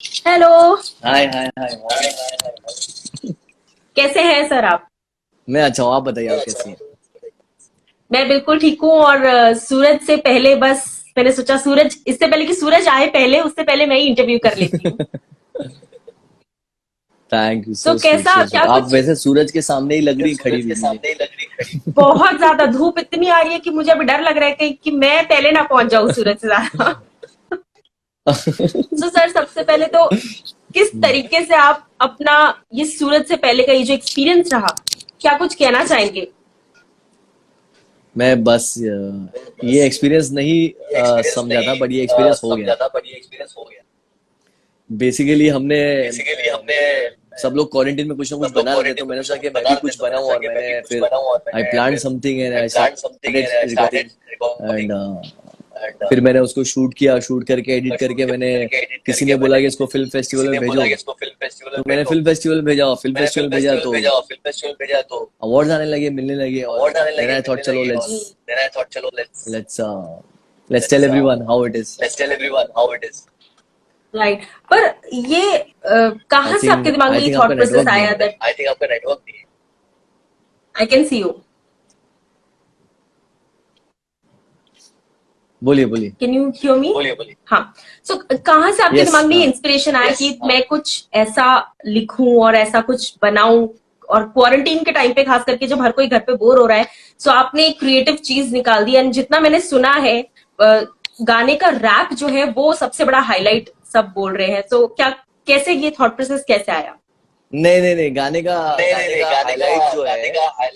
Hello. हाय हाय हाय हाय। कैसे हैं sir आप? मैं अच्छा हूँ, आप बताइए आप कैसी हैं? मैं बिल्कुल ठीक हूँ। और सूरज से पहले बस मैंने सोचा सूरज इससे पहले कि सूरज आए पहले उससे पहले मैं ही इंटरव्यू कर लेती हूँ। थैंक यू, तो सो स्वीट कैसा सो स्वीट। क्या आप कुछ? वैसे सूरज के सामने ही लग रही खड़ी हुई मुझे। बहुत ज्यादा धूप इतनी आ रही है कि मुझे अभी डर लग रहा है कि मैं पहले ना पहुंच जाऊं सूरज से ज्यादा। तो सर सबसे पहले तो किस तरीके से आप अपना ये सूरज से पहले का ये जो एक्सपीरियंस रहा, क्या कुछ कहना चाहेंगे? मैं बस ये एक्सपीरियंस नहीं समझा था, बट ये एक्सपीरियंस हो गया। बेसिकली हमने सब लोग क्वारंटीन में कुछ ना कुछ बना रहे थे, तो मैंने सोचा कि मैं भी कुछ बनाऊं, और मैंने फिर I plan something and I started recording. And फिर मैंने उसको शूट किया, शूट करके एडिट करके मैंने, किसी ने बोला कि इसको फिल्म फेस्टिवल में भेजो, तो मैंने फिल्म फेस्टिवल भेजा, और फिल्म फेस्टिवल भेजा तो अवार्ड्स आने लगे, मिलने लगे, और देन आई थॉट चलो जी। Let's let's tell everyone how it is. Right. पर ये कहाँ से आपके दिमाग में आई ये थिंक आपका थॉट प्रोसेस नेटवर्क नहीं आया है। That I can C you? बोलिए बोलिए। Can you hear me? हाँ। सो कहाँ से आपके यस, दिमाग में ये हाँ। इंस्पिरेशन आया कि मैं कुछ ऐसा लिखूं और ऐसा कुछ बनाऊं? और क्वारंटीन के टाइम पे खास करके जब हर कोई घर पे बोर हो रहा है, सो आपने एक क्रिएटिव चीज निकाल दी। एंड जितना मैंने सुना है, गाने का रैप जो है वो सबसे बड़ा हाईलाइट सब बोल रहे हैं। तो क्या, कैसे ये थॉट प्रोसेस कैसे आया? नहीं नहीं नहीं, गाने का हाईलाइट जो है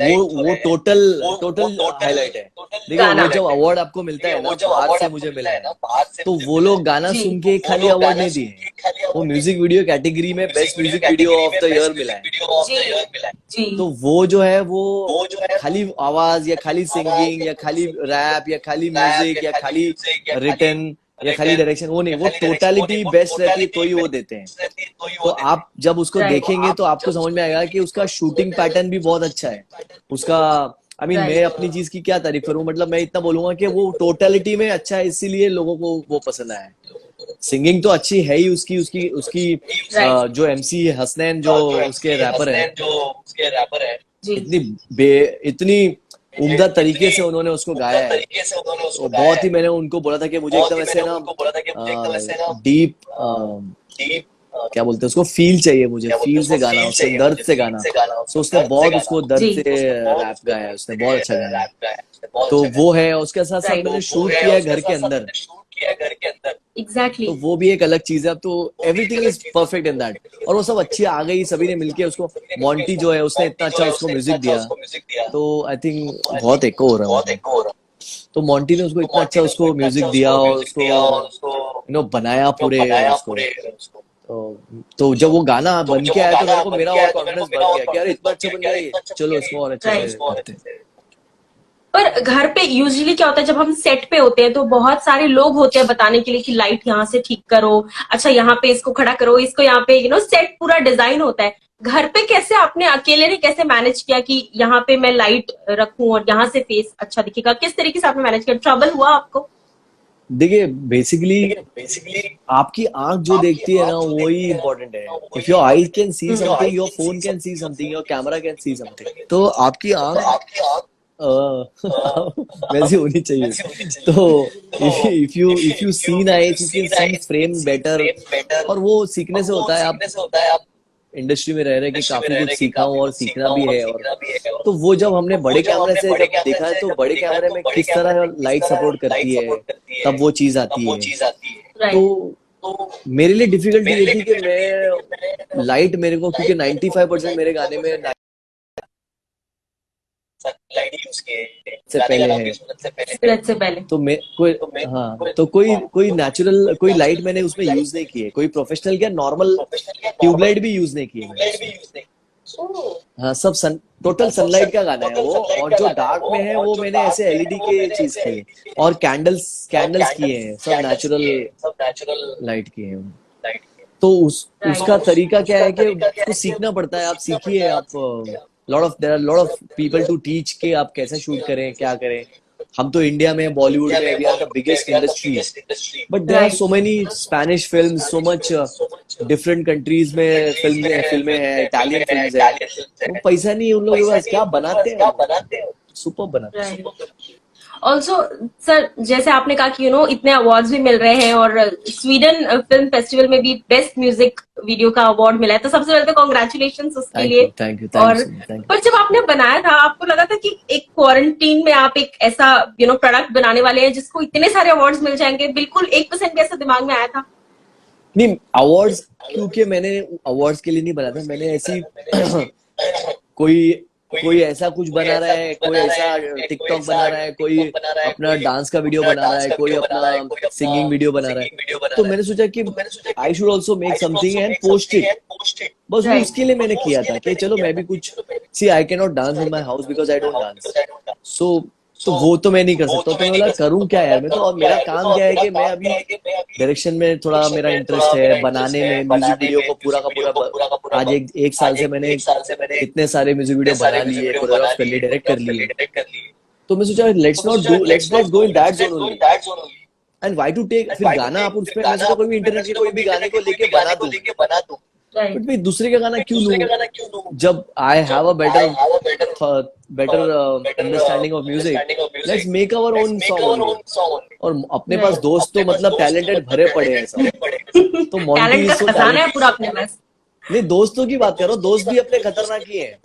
वो टोटल टोटल हाईलाइट है। देखिए, गाना। वो जब अवार्ड आपको मिलता है ना, बाहर से मुझे मिला है, तो वो लोग गाना जी। सुन के खाली अवार्ड नहीं दिए, वो म्यूजिक वीडियो कैटेगरी में best music video of the year मिला है। जी। तो वो जो है वो खाली आवाज या खाली सिंगिंग या खाली रैप या खाली म्यूजिक या खाली रिटन या खाली डायरेक्शन, वो नहीं, वो टोटालिटी बेस्ट रहती है तो ही वो देते हैं। तो आप जब उसको राइट। देखेंगे तो आपको समझ में आएगा कि उसका शूटिंग पैटर्न भी बहुत अच्छा है उसका। आई मीन, मैं राइट। अपनी चीज की क्या तारीफ करूं, मतलब मैं इतना बोलूंगा कि वो टोटलिटी में अच्छा है, इसीलिए लोगों को वो पसंद आया है। सिंगिंग तो अच्छी है ही उसकी उसकी उसकी राइट। जो एमसी हसनैन जो उसके रैपर हैं, जी। इतनी बे इतनी उम्दा तरीके से उन्होंने उसको गाया है। तो बहुत ही, मैंने उनको बोला था कि मुझे एकदम ऐसे ना डीप, क्या बोलते हैं उसको, फील चाहिए, मुझे फील से गाना, उसके दर्द से गाना। सो उसने बहुत उसको दर्द जी। से रैप गाया है, उसने बहुत अच्छा गाया है। तो वो है, और उसके साथ साथ राइट। मैंने शूट किया है घर के अंदर, एग्जैक्टली। तो वो भी एक अलग चीज है। अब तो everything is perfect in that, और वो सब अच्छी आ गई, सभी ने मिलके उसको, मॉन्टी जो है उसने इतना अच्छा उसको म्यूजिक दिया। तो आई थिंक बहुत एको हो रहा है मुझे। तो मॉन्टी ने उसको इतना अच्छा उसको म्यूजिक दिया, और उसको बनाया पूरे उसको। तो जब वो गाना बन के आया तो मेरे को, मेरा और कॉन्फिडेंस बढ़ गया कि यार इतना अच्छा बन गया ये, चलो इसको और अच्छे से राइट। करते हैं। पर घर पे यूजुअली क्या होता है, जब हम सेट पे होते हैं तो बहुत सारे लोग होते हैं बताने के लिए कि लाइट यहाँ से ठीक करो, अच्छा यहाँ पे इसको खड़ा करो, इसको यहाँ पे सेट पूरा डिजाइन होता है। घर पे कैसे आपने अकेले ने कैसे मैनेज किया कि यहाँ पे मैं लाइट रखूं और यहाँ से फेस अच्छा दिखेगा? किस तरीके से आपने मैनेज किया? ट्रबल हुआ आपको? देखिए, बेसिकली आपकी आंख जो देखती है ना, वही इंपॉर्टेंट है। If your eye can see something, your phone can see something, your camera can see something, तो आपकी आंख वैसी होनी चाहिए। तो if you see nice, you can see frame better. और वो सीखने से होता है। आप इंडस्ट्री में रह रहे कि काफी कुछ सीखा हूँ, और सीखना भी है। और तो वो जब हमने बड़े कैमरे से जब देखा है, तो बड़े कैमरे में किस तरह लाइट सपोर्ट करती है, तब वो चीज आती है। तो राइट। मेरे लिए डिफिकल्टी ये थी कि मैं लाइट, मेरे को क्योंकि 95% मेरे गाने में से पहले है, सूरज से पहले। तो मैं कोई, हाँ, तो कोई कोई नेचुरल कोई लाइट मैंने उसमें यूज नहीं की है, कोई प्रोफेशनल क्या, नॉर्मल ट्यूबलाइट भी यूज नहीं की है मैंने उसमें। हाँ, सब टोटल सनलाइट का गाना है वो। और जो डार्क में है वो मैंने ऐसे एलईडी के चीज की है, और कैंडल्स कैंडल्स किए हैं, सब नेचुरल लाइट किए हैं। तो उसका राइट। तरीका क्या है कि उसको सीखना पड़ता है। आप सीखिए, आप lot of there are lot of people to teach के आप कैसे शूट करें, क्या करें। हम तो इंडिया में बॉलीवुड में we are the biggest industry, but there are right so many Spanish film, so much different countries में फिल्में हैं, इटालियन फिल्म्स है, वो पैसा नहीं है उन लोगों के पास, क्या बनाते हैं वो लोग, सुपर बनाते हैं। राइट ऑल्सो सर, जैसे आपने कहा कि इतने अवार्ड्स भी मिल रहे हैं और स्वीडन फिल्म फेस्टिवल में भी बेस्ट म्यूजिक वीडियो का अवार्ड मिला है, तो सबसे पहले तो कॉन्ग्रेचुलेशन उसके लिए। थैंक और यू थैंक पर जब आपने बनाया था, आपको लगा था कि एक क्वारंटीन में आप एक ऐसा प्रोडक्ट बनाने वाले हैं जिसको इतने सारे अवार्ड्स मिल जाएंगे? बिल्कुल 1% भी ऐसा दिमाग में आया था? नहीं, अवार्ड्स, क्योंकि मैंने अवार्ड्स के लिए नहीं बना था, मैंने ऐसी कोई कोई ऐसा कुछ बना रहा है, कोई ऐसा टिकटॉक बना रहा है, कोई अपना डांस का वीडियो बना रहा है, कोई अपना सिंगिंग वीडियो बना रहा है, तो मैंने सोचा कि I should also make something and post it. बस वो राइट उसके लिए मैंने किया था कि चलो मैं भी कुछ, see I can not dance in my house because I don't dance, so तो वो तो मैं नहीं कर सकता, तो मैं बोला करूँ क्या यार मैं, तो अब मेरा काम क्या है कि मैं अभी डायरेक्शन में थोड़ा मेरा इंटरेस्ट है, बनाने में म्यूजिक वीडियो को पूरा का पूरा, आज एक साल से मैंने इतने सारे म्यूजिक वीडियो बना लिए, कोरियोग्राफ कर लिए, डायरेक्ट कर लिए, तो मैं सोचा let's go in that zone only, and why to take, फिर गाना आप उसमें, मैं सोचा कोई भी इंटरनेट के कोई भी गाने को लेके बना दूं, राइट बट भाई दूसरे का गाना क्यों लूं, जब I have a better understanding of music, let's make our own song. और अपने पास राइट दोस्त तो मतलब टैलेंटेड भरे पड़े हैं सब, तो मोंटी टैलेंट का इज सो खजाना है पूरा अपने पास। नहीं, दोस्तों की बात करो, दोस्त भी अपने खतरनाक ही हैं,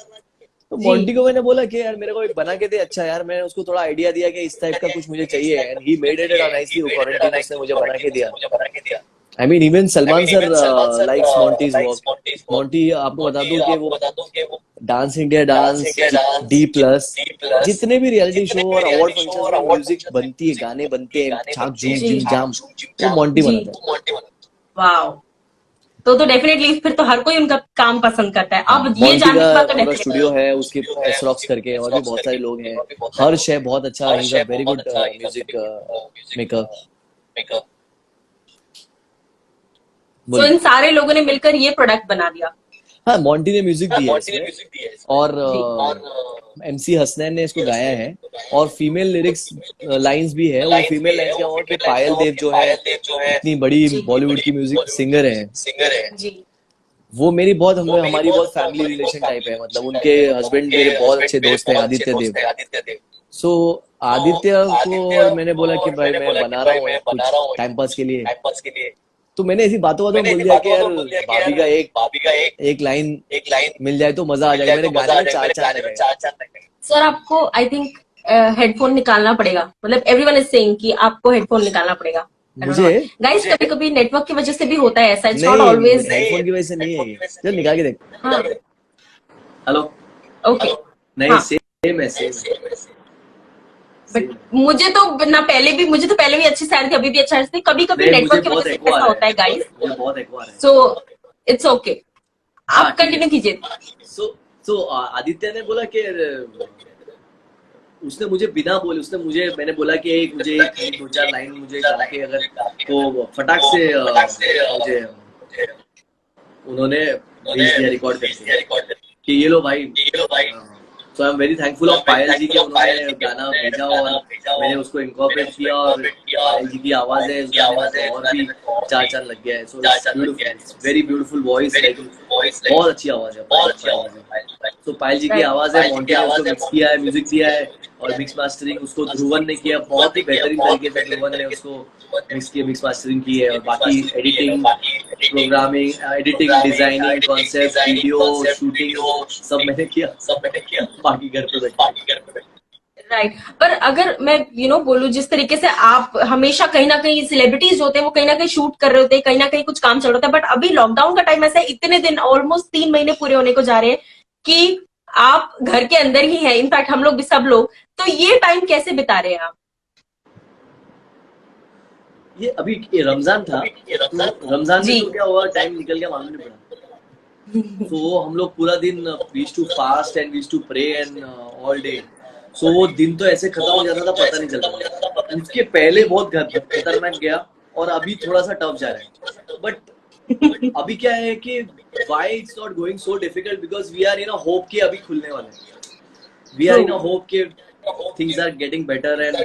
तो जी मोंटी को मैंने बोला कि यार मेरे को एक बना के दे, अच्छा यार मैंने उसको थोड़ा आइडिया दिया कि इस टाइप का कुछ मुझे चाहिए, and he made it nicely, वो क्वारंटाइन में उसने मुझे बना के दिया। I mean even Salman sir likes Monty's work. Monty, आपको बता दूं कि वो डांस इंडिया डांस, D+, जितने भी रियलिटी शो और अवार्ड फंक्शन में म्यूजिक बनती है, गाने बनते हैं, छाक झूम जी झूम जाम, वो मोंटी जी बनाता है। वाओ, तो डेफिनेटली फिर तो हर कोई उनका काम पसंद करता है। हाँ, अब ये मोंटी जानने का के बाद तो पूरा डेफिनेटली स्टूडियो है, उसके एस रॉक्स करके और भी बहुत सारे लोग हैं। हर्ष है, बहुत अच्छा, he is a very good music maker. तो इन बोलिए। सारे लोगों ने मिलकर ये प्रोडक्ट बना दिया। हाँ, मोंटी ने म्यूजिक दिया है इसमें, और जी MC हसनैन ने इसको गाया है, और फीमेल लिरिक्स लाइंस भी है। वो फीमेल लाइंस क्या हुआ कि पायल देव जो है, इतनी बड़ी जी बॉलीवुड की म्यूजिक सिंगर है, जी वो मेरी बहुत, हमारी बहुत फैमिली रिलेशन टाइप है, मतलब उनके हस्बैंड मेरे बहुत अच्छे दोस्त हैं, आदित्य देव। सो आदित्य को और मैंने बोला कि भाई मैं बना रहा हूँ कुछ टाइम पास के लिए, तो मैंने ऐसी बातों बातों में बोल दिया कि यार भाभी का एक लाइन मिल जाए तो मजा आ जाएगा। मेरे गाने में चार चार लगे। सर, आपको आई थिंक हेडफोन निकालना पड़ेगा, मतलब एवरीवन इज सेइंग कि आपको हेडफोन निकालना पड़ेगा। आई डोंट नो मुझे गाइस, कभी कभी नेटवर्क की वजह से भी होता है ऐसा, इट्स नॉट नहीं, ऑलवेज। हेडफोन की वजह से नहीं है ये, चल निकाल के देख। हाँ हेलो। ओके नहीं, हाँ, सेम है, सेम बट मुझे तो पहले भी अच्छी से आ रही थी, अभी भी अच्छा आ रही थी। कभी कभी नहीं, मुझे नेटवर्क की वजह बहुत से एको आ ऐसा रहा होता है है, गाइस, मुझे बहुत एको आ रहा है। सो इट्स ओके, हाँ आप ठीक है। कंटिन्यू कीजिए। सो आदित्य ने बोला कि उसने मुझे बिना बोले, मैंने बोला कि मुझे एक दो चार लाइन मुझे गा के, अगर तो फटाक से मुझे उन्होंने भेज दिया रिकॉर्ड करके कि ये लो भाई। So I am very thankful of Payal ji के, उन्होंने गाना भेजा और मैंने उसको इनकॉर्पोरेट किया, और पायल जी की आवाज है उस गाने में, तो और भी चार चार लग गया है। So it's beautiful, it's very beautiful voice, बहुत अच्छी आवाज है पायल जी। तो पायल जी की राइट आवाज है, मोंटी ने उसको मिक्स किया है, म्यूजिक दिया है, और मिक्स मास्टरिंग उसको ध्रुवन ने किया, बहुत ही बेहतरीन तरीके से ध्रुवन ने उसको मिक्स मास्टरिंग की है, और बाकी editing, programming, editing, designing, concept, video shooting सब मैंने किया, बाकी घर पे बैठ। राइट पर अगर मैं बोलूं, जिस तरीके से आप हमेशा कहीं ना कहीं सेलिब्रिटीज होते हैं, वो कहीं ना कहीं शूट कर रहे होते हैं, कहीं ना कहीं कुछ काम चल रहा होता है, बट अभी लॉकडाउन का टाइम ऐसा है, इतने दिन ऑलमोस्ट 3 महीने पूरे होने को जा रहे हैं कि आप घर के अंदर ही हैं, इनफैक्ट हम लोग भी, सब लोग, तो ये टाइम कैसे बिता रहे हैं आप? ये अभी रमजान था, तो रमजान में जी तो क्या हुआ, टाइम निकल गया मालूम नहीं पड़ा। तो हम लोग पूरा दिन we used to fast and we used to pray and all day. So वो दिन तो ऐसे खत्म हो जाता था, पता नहीं चलता था। उसके पहले बहुत खतरनाक गया, और अभी थोड़ा सा टफ जा रहा है। बट अभी क्या है कि why it's not going so difficult, because we are in a hope कि अभी खुलने वाले हैं। We are in a hope कि things are getting better and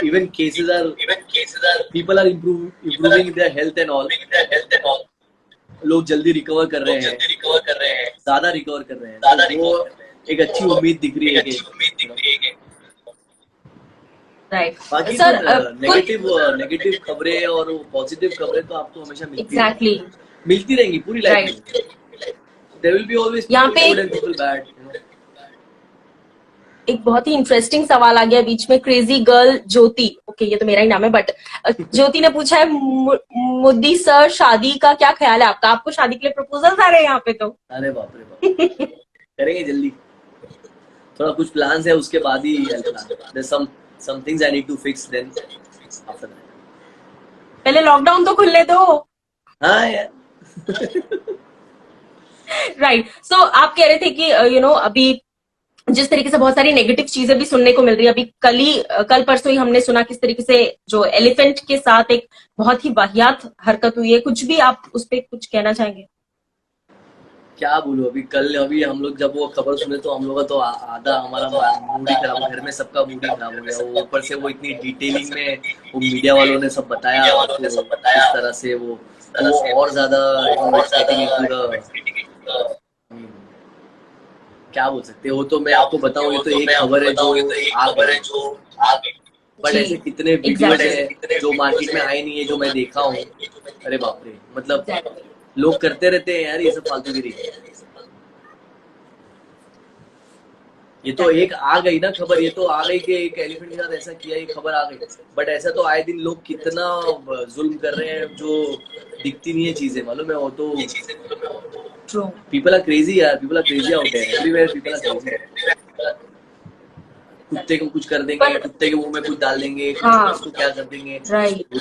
even cases are people are improving their health and all. लोग जल्दी recover कर रहे हैं, ज्यादा रिकवर कर रहे हैं, तो वो एक अच्छी उम्मीद दिख रही है कि राइट बाकी सर नेगेटिव खबरें और पॉजिटिव खबरें तो आपको हमेशा एग्जैक्टली मिलती रहेंगी पूरी लाइफ में. There will be always यहाँ people पे good and people bad, you know. एक बहुत ही इंटरेस्टिंग सवाल आ गया बीच में. क्रेजी गर्ल ज्योति, ओके ये तो मेरा ही नाम है, बट ज्योति ने पूछा है मोदी सर शादी का क्या ख्याल है आपका? आपको शादी के लिए प्रपोजल्स आ रहे हैं यहाँ पे? तो अरे बाप रे बाप. करेंगे जल्दी. थोड़ा कुछ प्लान्स है, उसके बाद ही there's some things I need to fix then after that. पहले लॉकडाउन तो खुलने दो. हाँ यार. राइट सो आप कह रहे थे कि अभी जिस तरीके से बहुत सारी नेगेटिव चीजें भी सुनने को मिल रही है. अभी कल परसों ही हमने सुना किस तरीके से जो एलिफेंट के साथ एक बहुत ही वाहियात हरकत हुई है. कुछ भी आप उस पर कुछ कहना चाहेंगे? क्या बोलूं, अभी हम लोग जब वो खबर सुने तो हम लोग का तो आधा हमारा मूड ही खराब, घर में सबका मूड ही खराब हो गया. वो ऊपर से वो इतनी डिटेलिंग में वो मीडिया वालों ने सब बताया इस तरह से वो और ज्यादा क्या बोल सकते हो. तो मैं आपको बताऊं, ये तो एक खबर है जो बट ऐसे कितने वीडियोस है जो मार्केट में आए नहीं है, जो मैं देखा हूँ. अरे बाप रे, मतलब लोग करते रहते हैं यार ये सब फालतूगिरी. ये तो एक आ गई ना खबर, ये तो आ गई कि एक एलिफेंट के साथ ऐसा किया, ये खबर आ गई. बट ऐसा तो आए दिन लोग कितना जुल्म कर रहे हैं जो दिखती नहीं है चीजें, मालूम है. वो तो पीपल आर क्रेजी यार, people are crazy out there everywhere. People are crazy. कुत्ते को कुछ कर देंगे, कुत्ते के मुंह में कुछ डाल देंगे, उसको क्या कर देंगे.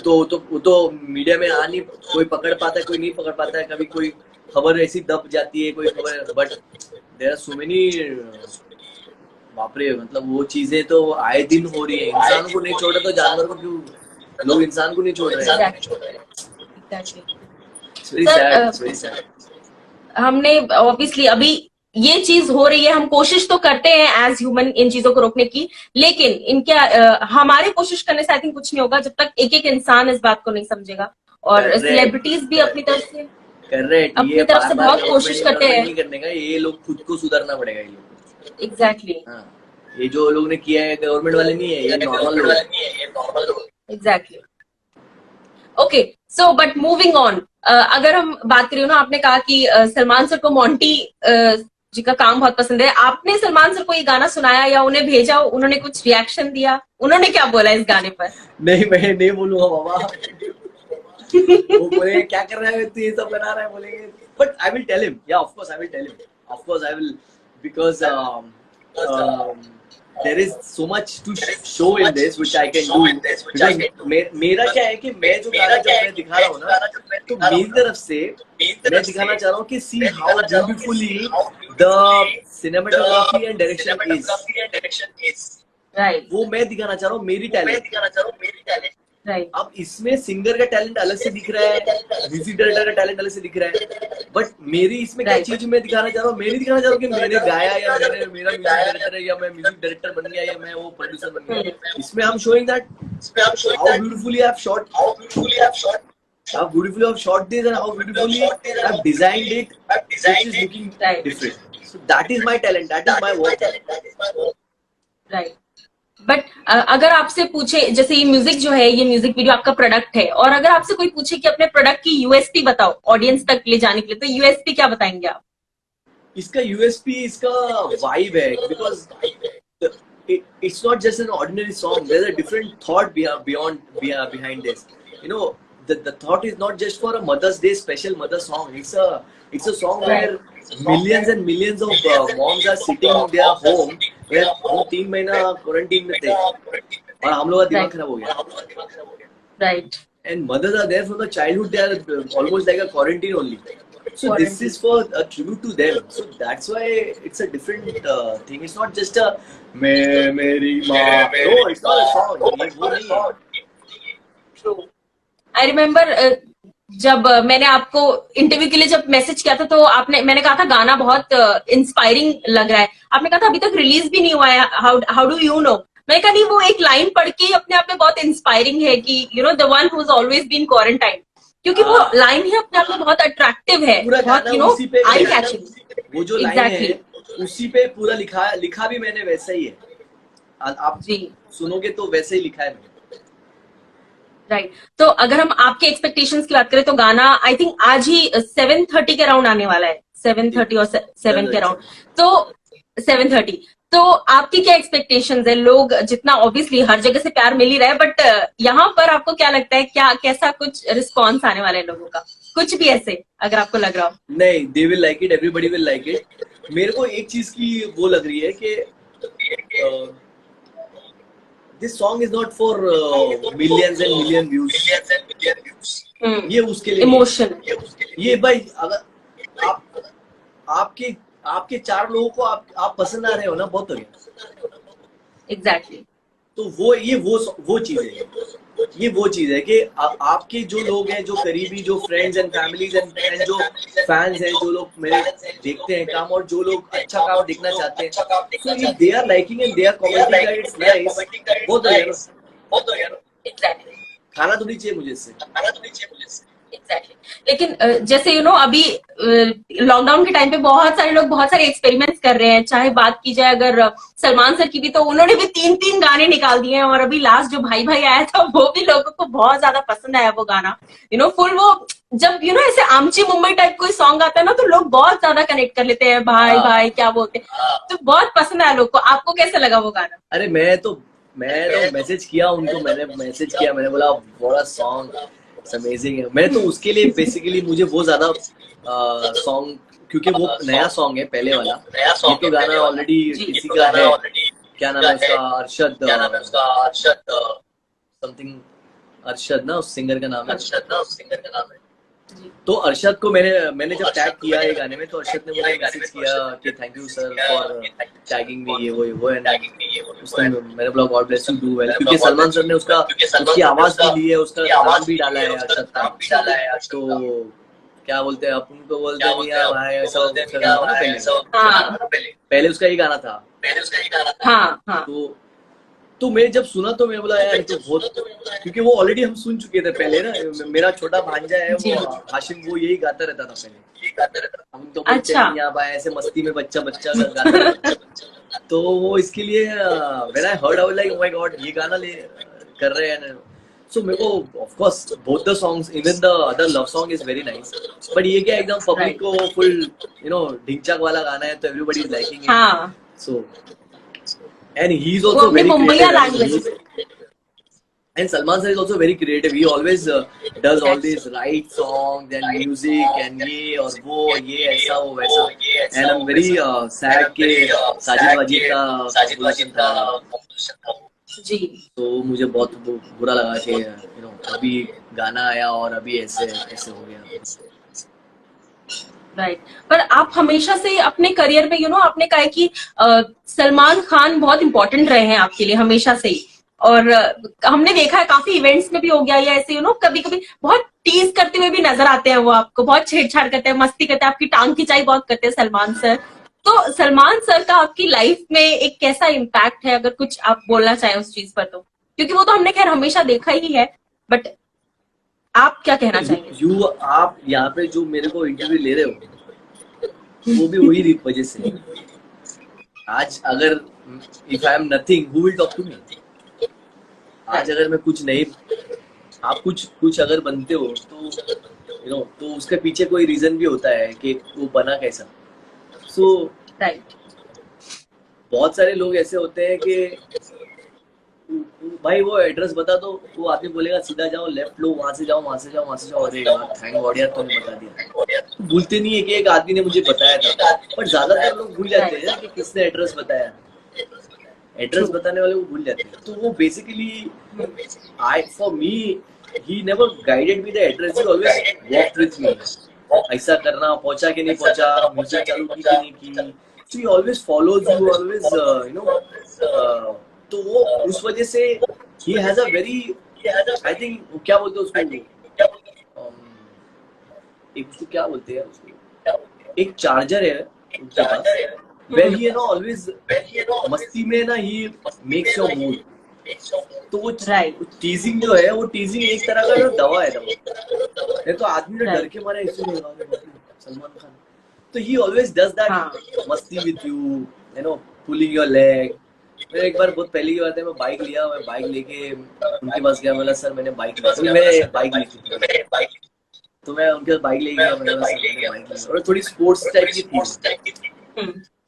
वो तो मीडिया में आ नहीं, कोई पकड़ पाता है, कोई नहीं पकड़ पाता है. कभी कोई खबर ऐसी दब जाती है, कोई खबर. But there are so many, बाप रे, मतलब वो चीजें तो आए दिन हो रही है. इंसान को नहीं छोड़ रहे तो जानवर को क्यों, लोग इंसान को नहीं छोड़ रहे हैं. हमने ऑब्वियसली अभी ये चीज हो रही है, हम कोशिश तो करते हैं एज ह्यूमन इन चीजों को रोकने की, लेकिन इनके हमारे कोशिश करने से आई थिंक कुछ नहीं होगा जब तक एक एक इंसान इस बात को नहीं समझेगा. और सेलिब्रिटीज भी अपनी तरफ से कर रहे हैं, अपनी तरफ से बहुत कोशिश करते हैं. नहीं करने का, ये लोग खुद को सुधारना पड़ेगा. ये लोग एग्जैक्टली ये जो लोग ने किया है गवर्नमेंट वाले नहीं है, ये नॉर्मल लोग. Exactly. Okay so but moving on, अगर हम बात करें ना, आपने कहा कि सलमान सर को मोंटी जी का काम बहुत पसंद है. आपने सलमान सर को ये गाना सुनाया या उन्हें भेजा, उन्होंने कुछ रिएक्शन दिया? उन्होंने क्या बोला इस गाने पर? नहीं, मैं नहीं बोलूंगा बाबा. वो बोले क्या कर रहा है तू, ये सब बना रहा है, बोलेंगे. But I will tell him, या of course I will tell him, of course I will, because there is so much to show in this which I can do. मेरा क्या है कि मैं जो गाना जब मैं दिखा रहा हूँ ना, तो मेरी तरफ से मैं दिखाना चाह रहा हूँ कि see how beautifully the cinematography and direction is. Right. वो मैं दिखाना चाह रहा हूँ, मेरी टैलेंट. Right. अब इसमें सिंगर का टैलेंट अलग से दिख रहा है, म्यूजिक डायरेक्टर का टैलेंट अलग से दिख रहा है. बट मेरी इसमें क्या चीज मैं दिखाना चाह रहा हूँ, मैं नहीं दिखाना चाह रहा हूँ कि मैंने गाया या मेरा म्यूजिक डायरेक्टर है या मैं म्यूजिक डायरेक्टर बन गया या मैं वो प्रोड्यूसर बन गया. इसमें हम showing that how beautifully I've shot this and how beautifully I've designed it, which is looking different. So that is my talent, that is my work. Right. But अगर आपसे पूछे, जैसे ये म्यूजिक जो है, ये म्यूजिक वीडियो आपका product है, और अगर आपसे कोई पूछे कि अपने प्रोडक्ट की यूएसपी बताओ ऑडियंस तक ले जाने के लिए, तो यूएसपी क्या बताएंगे आप? इसका यूएसपी इसका वाइब है, because it's not just an ordinary song. There's a different thought behind this. You know, the thought is not just for a Mother's Day special mother song. It's a song where millions and millions of moms are sitting in their home. where हम 3 महीना quarantine में थे और हम लोग का दिमाग खराब हो गया. Right. And mothers are there from the childhood. They are almost like a quarantine only. So this is for a tribute to them. So that's why it's a different thing. It's not just a मेरी माँ. No, it's not a song. ये वो नहीं है. I remember जब मैंने आपको interview के लिए जब मैसेज किया था तो मैंने कहा था गाना बहुत इंस्पायरिंग लग रहा है, आपने कहा था अभी तक रिलीज भी नहीं हुआ है, हाउ डू यू नो? मैंने कहा नहीं, वो एक लाइन पढ़ के अपने आप में बहुत इंस्पायरिंग है कि the one who has always been quarantine, क्योंकि वो लाइन ही अपने आप में बहुत अट्रैक्टिव है, पूरा बहुत गाना उसी पे, आई कैचिंग। वो जो लाइन है उसी पे पूरा लिखा भी मैंने वैसा ही है, आप जी सुनोगे तो वैसे ही लिखा है मैंने। राइट। तो अगर हम आपके एक्सपेक्टेशंस की बात करें तो गाना आई थिंक आज ही 7:30 के अराउंड आने वाला है, 7:30 और 7 के अराउंड, तो 7:30। तो आपकी क्या एक्सपेक्टेशंस है? लोग जितना ऑब्वियसली हर जगह से प्यार मिल ही रहा है, बट यहाँ पर आपको क्या लगता है, क्या कैसा कुछ रिस्पॉन्स आने वाला है लोगों का, कुछ भी ऐसे अगर आपको लग रहा हो? नहीं, they will like it, everybody will like it. मेरे को एक चीज की वो लग रही है कि this song is not for millions and million views. ये उसके लिए इमोशन, ये भाई अगर आपके आपके 4 लोगों को आप पसंद आ रहे हो ना, बहुत हो गया। एग्जैक्टली। तो वो चीज है, ये वो चीज है कि आपके जो लोग हैं, जो करीबी, जो फ्रेंड्स एंड फैमिलीज एंड जो फैंस हैं, जो लोग मेरे देखते हैं काम और जो लोग अच्छा काम देखना चाहते हैं, so if they are liking and they are commenting that it's nice, बहुत हो गया ना। एग्जैक्टली खाना तो नहीं चाहिए मुझे इससे। एग्जैक्टली। लेकिन जैसे अभी लॉकडाउन के टाइम पे बहुत सारे लोग बहुत सारे एक्सपेरिमेंट्स कर रहे हैं, चाहे बात की जाए अगर सलमान सर की भी, तो उन्होंने भी 3-3 गाने निकाल दिए हैं, और अभी लास्ट जो भाई भाई आया था वो भी लोगों को बहुत ज्यादा पसंद आया वो गाना। फुल वो जब ऐसे आमची मुंबई टाइप कोई सॉन्ग आता है ना, तो लोग बहुत ज्यादा कनेक्ट कर लेते हैं, भाई भाई क्या बोलते हैं, तो बहुत पसंद आया लोग को। आपको कैसा लगा वो गाना? अरे मैं तो मैसेज किया उनको, मैंने बोला what a song, it's amazing है। मैं तो उसके लिए बेसिकली मुझे वो ज्यादा सॉन्ग, क्योंकि वो नया सॉन्ग है पहले वाला, ये तो गाना ऑलरेडी किसी का है, क्या नाम है उसका, अरशद समथिंग, अरशद ना उस सिंगर का नाम है। तो अरशद को मैंने जब टैग किया ये गाने में, तो अरशद ने मुझे मैसेज किया कि thank you sir for tagging me, ये वो एंड उसने मैंने बोला God bless you, do well, क्योंकि सलमान सर ने उसकी आवाज भी ली है, उसका नाम भी डाला है अरशद का। तो क्या बोलते हैं अपन को, बोलते नहीं है भाई ऐसा, पहले उसका ही गाना था। हाँ। तो मैं जब सुना तो मैं बोला यार तो बहुत, क्योंकि वो ऑलरेडी हम सुन चुके थे पहले ना। मेरा छोटा भांजा है वो हाशिम, वो यही गाता रहता था पहले। हम तो अच्छा। यहाँ भाई ऐसे मस्ती में बच्चा गाता रहता। तो वो इसके लिए when I heard I was like oh my God, ये गाना कर रहे हैं। सो मेरे को of course both the songs, even the other love song is very nice, but ये क्या एकदम पब्लिक को फुल ढिंचक वाला गाना है, तो everybody is liking it. So and he is also very creative, and Salman sir is also very creative. He always does all these right songs and music and ये और वो, ये ऐसा वो वैसा, and I'm very sad के साजिद वाजिद का composition था जी। तो मुझे बहुत बुरा लगा कि अभी गाना आया और अभी ऐसे हो गया। राइट। पर आप हमेशा से अपने करियर में आपने कहा है कि सलमान खान बहुत इंपॉर्टेंट रहे हैं आपके लिए हमेशा से ही, और हमने देखा है काफी इवेंट्स में भी हो गया, या ऐसे कभी कभी बहुत टीज करते हुए भी नजर आते हैं वो आपको, बहुत छेड़छाड़ करते हैं, मस्ती करते हैं, आपकी टांग खिंचाई बहुत करते हैं सलमान सर। तो सलमान सर का आपकी लाइफ में एक कैसा इम्पैक्ट है, अगर कुछ आप बोलना चाहें उस चीज पर? तो क्योंकि वो तो हमने खैर हमेशा देखा ही है, बट आप क्या कहना चाहेंगे? आप यहाँ पे जो मेरे को इंटरव्यू ले रहे हो वो भी वही वजह से। आज अगर if I am nothing, who will talk to me? आज अगर मैं कुछ नहीं, आप कुछ अगर बनते हो तो तो उसके पीछे कोई रीजन भी होता है कि वो बना कैसा। सो राइट। बहुत सारे लोग ऐसे होते हैं कि भाई वो एड्रेस बता दो, वो आदमी बोलेगा सीधा जाओ, लेफ्ट लो, वहां से जाओ। अरे थैंक गॉड यार तूने बता दिया। भूलते नहीं है कि एक आदमी ने मुझे बताया था, पर ज्यादातर लोग भूल जाते हैं कि किसने एड्रेस बताया। एड्रेस बताने वाले को भूल जाते हैं। तो वो basically for me he never guided me the address, he always walked with me. ऐसा करना, पहुंचा कि नहीं पहुंचा, म्यूजिक चालू की कि नहीं की, so he always follows you, always तो वो उस वजह से he has a very, I think क्या बोलते हैं उसको, एक उसको क्या बोलते हैं उसको, एक चार्जर है उनके पास, where he ना always मस्ती में ना he makes your mood. तो वो टीजिंग जो है, वो टीजिंग एक तरह का ना दवा है, दवा नहीं तो आदमी ना डर के मारे ऐसे नहीं लगा सलमान खान, तो he always does that मस्ती with you know, pulling your leg. मैं एक बार बहुत पहले की बात है, मैं बाइक लेके उनके पास गया, बोला सर मैंने बाइक ली थी, तो मैं उनके पास बाइक ले गया, मैंने बाइक ली और थोड़ी स्पोर्ट्स टाइप की थी,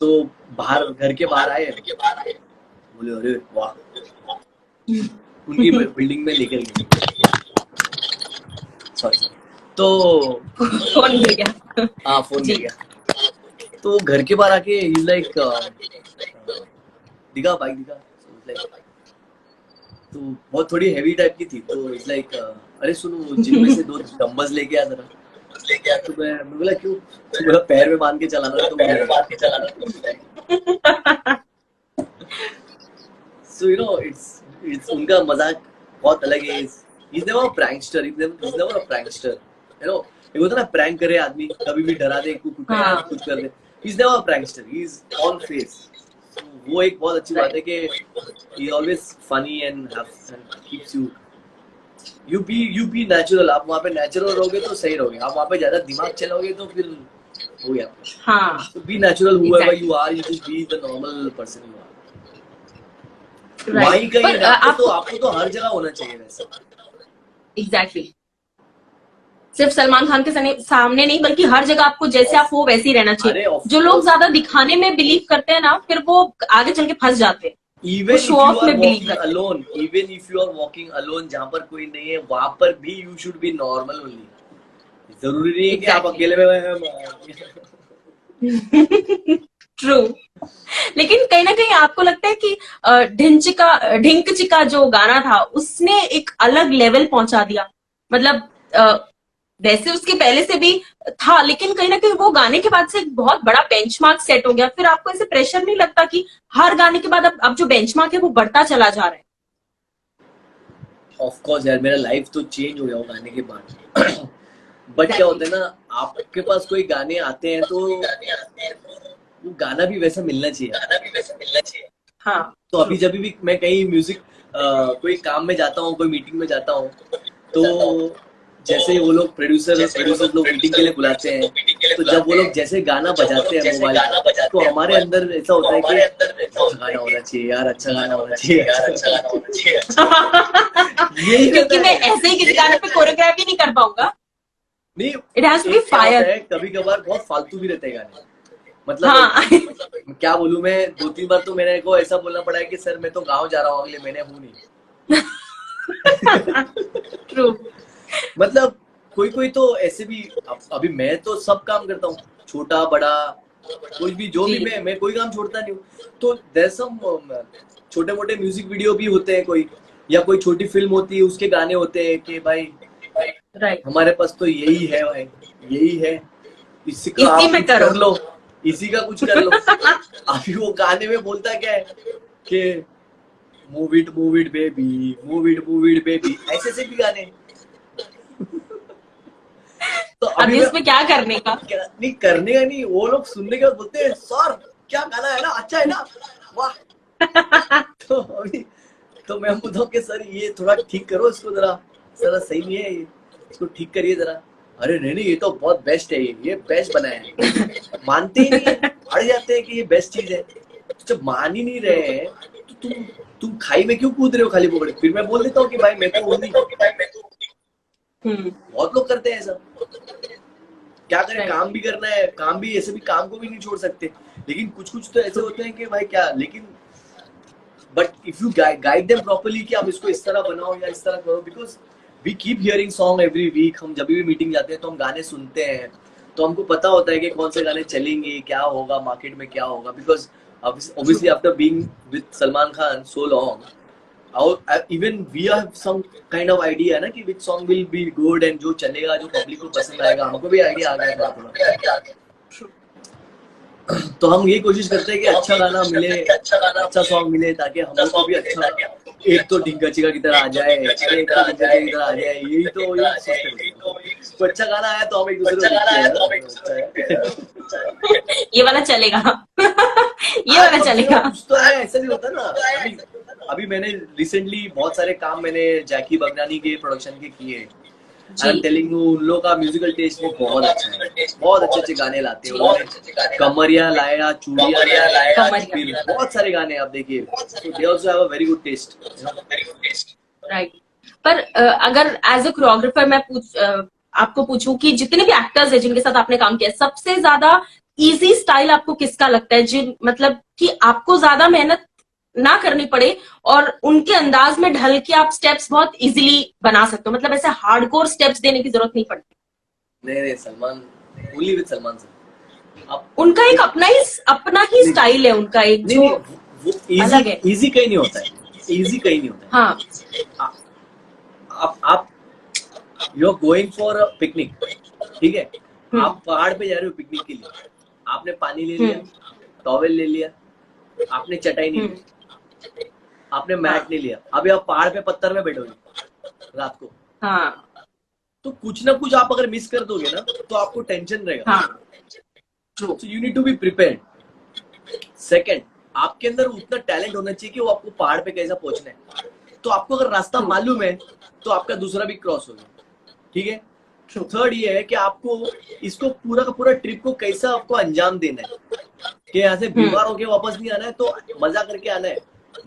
तो बाहर घर के बाहर आए, बोले अरे वाह, उनकी बिल्डिंग में लेकर गए, सॉरी तो फोन मिल गया, हाँ फोन मिल गया, तो घर के बाहर आके he's like दिखा बाइक दिखा, तो बहुत थोड़ी हैवी टाइप की थी, तो it's like अरे सुनो जिम में से 2 डंबल्स लेके आ जरा, तो मैं बोला क्यों, तो बोला पैर में बांध के चलाना, तो so you know it's उनका मजाक बहुत अलग है, he's never a prankster, he's never a prankster, you know, एक होता ना प्रैंक करे आदमी, कभी भी डरा दे, कुछ कर दे, he's never a prankster, he's on face. So, वो एक बहुत अच्छी बात है कि he always funny and keeps you be natural. आप वहाँ पे नेचुरल रहोगे तो सही रहोगे, आप वहाँ पे ज्यादा दिमाग चलाओगे तो फिर हो गया, हाँ, so be natural whoever you are, you just be the normal person you are. वहीं कहीं आपको तो हर जगह होना चाहिए वैसा, एग्जैक्टली, सिर्फ सलमान खान के सामने नहीं बल्कि हर जगह आपको जैसे आप हो वैसे ही रहना चाहिए। जो लोग ज्यादा दिखाने में बिलीव करते हैं ना, फिर वो आगे चल के फंस जाते हैं। Even if you are walking alone, even if you are walking alone, जहाँ पर कोई नहीं है वहां पर भी you should be normal only. जरूरी नहीं है कि आप अकेले में ट्रू, लेकिन कहीं ना कहीं आपको लगता है कि ढिंक चिका जो गाना था उसने एक अलग लेवल पहुंचा दिया, मतलब वैसे उसके पहले से भी था, लेकिन कहीं ना कहीं वो गाने के बाद से एक बहुत बड़ा बेंचमार्क सेट हो गया। फिर आपको ऐसे प्रेशर नहीं लगता कि हर गाने के बाद अब जो बेंचमार्क है वो बढ़ता चला जा रहा है? ऑफ कोर्स यार, मेरा लाइफ तो चेंज हो गया वो गाने के बाद। बट क्या होता है ना, आपके पास कोई गाने आते हैं तो वो गाना भी वैसा मिलना चाहिए। हाँ, तो अभी जब भी मैं कहीं म्यूजिक कोई काम में जाता हूँ, कोई मीटिंग में जाता हूँ, तो जैसे वो लोग प्रोड्यूसर लोग मीटिंग के लिए बुलाते हैं, तो जब वो लोग जैसे गाना बजाते हैं मोबाइल, तो हमारे अंदर ऐसा होता है कि अच्छा गाना होना चाहिए यार, अच्छा गाना होना चाहिए यही क्योंकि मैं ऐसे ही किसी गाने पे कोरियोग्राफी नहीं कर पाऊंगा। नहीं, it has to be fire. कभी कभार बहुत फालतू भी रहते हैं गाने, मतलब क्या बोलूं मैं, 2-3 बार तो मेरे को ऐसा बोलना पड़ा है कि सर मैं तो गाँव जा रहा हूँ अगले महीने, हूँ नहीं। ट्रू, मतलब कोई तो ऐसे भी, अभी मैं तो सब काम करता हूँ, छोटा बड़ा कुछ भी, जो भी मैं कोई काम छोड़ता नहीं हूँ। तो देयर सम छोटे मोटे म्यूजिक वीडियो भी होते हैं कोई, या कोई छोटी फिल्म होती है उसके गाने होते हैं कि भाई हमारे पास तो यही है भाई, यही है, इसी का आप कुछ कर लो, इसी का कुछ कर लो। अभी वो गाने में बोलता क्या है कि मूव इट बेबी, ऐसे से भी गाने। तो अभी उसमें क्या करने का, नहीं करने का नहीं, वो लोग सुनने के बाद बोलते हैं सर क्या गाना है ना, अच्छा है ना, वाह। तो अभी तो मैं बोलता हूँ कि सर ये थोड़ा ठीक करो इसको, जरा सही नहीं है ये, इसको ठीक करिए जरा। अरे नहीं ये तो बहुत बेस्ट है, ये बेस्ट बनाया है। मानते ही नहीं, अड़ जाते हैं कि ये बेस्ट चीज है। जब मान ही नहीं रहे हैं तो तुम खाई में क्यों कूद रहे हो खाली पकड़े? फिर मैं बोल देता हूँ कि भाई मैं तो बहुत लोग करते हैं ऐसा। क्या करें, काम भी करना है, काम भी ऐसे भी, काम को भी नहीं छोड़ सकते, लेकिन कुछ तो ऐसे होते हैं कि भाई क्या, लेकिन but if you guide them properly कि आप इसको इस तरह बनाओ या इस तरह करो, because we keep hearing song every week. हम जब भी मीटिंग जाते हैं तो हम गाने सुनते हैं, तो हमको पता होता है कि कौन से गाने चलेंगे, क्या होगा मार्केट में, क्या होगा, because obviously after being with Salman Khan so long, even we have some kind of idea ना कि which song will be good and जो चलेगा, जो पब्लिक को पसंद आएगा, हमको भी आइडिया आ गया थोड़ा। तो हम ये कोशिश करते हैं कि अच्छा गाना मिले, अच्छा सॉन्ग मिले, ताकि हम लोग को भी अच्छा, एक तो ढिंगा चिका की तरह आ जाए, एक तो ढिंगा चिका की तरह आ जाए, यही तो सोचते रहते हैं। तो अच्छा गाना आया तो हम एक दूसरे को देखते हैं, ये वाला चलेगा। ये वाला चलेगा। कुछ तो है, ऐसा नहीं होता ना। अभी मैंने रिसेंटली बहुत सारे काम मैंने जैकी बगनानी के प्रोडक्शन के किए। आई एम टेलिंग यू, उन लोग का म्यूजिकल टेस्ट भी बहुत अच्छा है, बहुत अच्छे अच्छे गाने लाते हैं उन्होंने। कमरिया लाया, चूड़िया लाया, फिर बहुत सारे गाने आप देखिए। They also have a very good taste. Right. पर अगर एज अ कोरियोग्राफर मैं आपको पूछूं कि जितने भी एक्टर्स हैं जिनके साथ आपने काम किया, सबसे ज्यादा इजी स्टाइल आपको किसका लगता है, जिन मतलब कि आपको ज्यादा मेहनत ना करनी पड़े और उनके अंदाज में ढल के आप स्टेप्स बहुत इजीली बना सकते हो, मतलब ऐसे हार्डकोर स्टेप्स देने की जरूरत नहीं पड़ती? नहीं, Salman, only with Salman sir. उनका एक अपना ही स्टाइल है, उनका एक जो वो अलग है। इजी कहीं नहीं होता है, इजी कहीं नहीं होता है। हाँ। आप you are going for a picnic, ठीक है, आप पहाड़ पे जा रहे हो पिकनिक के लिए, आपने पानी ले लिया, टॉवेल ले लिया, आपने चटाई नहीं ली, आपने मैट नहीं लिया, अभी आप पहाड़ पे पत्थर में बैठोगे रात को। हाँ। तो कुछ ना कुछ आप अगर मिस कर दोगे ना तो आपको टेंशन रहेगा। हाँ। So you need to be prepared. Second, आपके अंदर उतना टैलेंट होना चाहिए कि वो आपको पहाड़ पे कैसा पहुंचना है। तो आपको अगर रास्ता मालूम है तो आपका दूसरा भी क्रॉस होगा, ठीक है। थर्ड ये है कि आपको इसको पूरा का पूरा ट्रिप को कैसा आपको अंजाम देना है, कि यहाँ से बीमार होके वापस नहीं आना है, तो मजा करके आना है।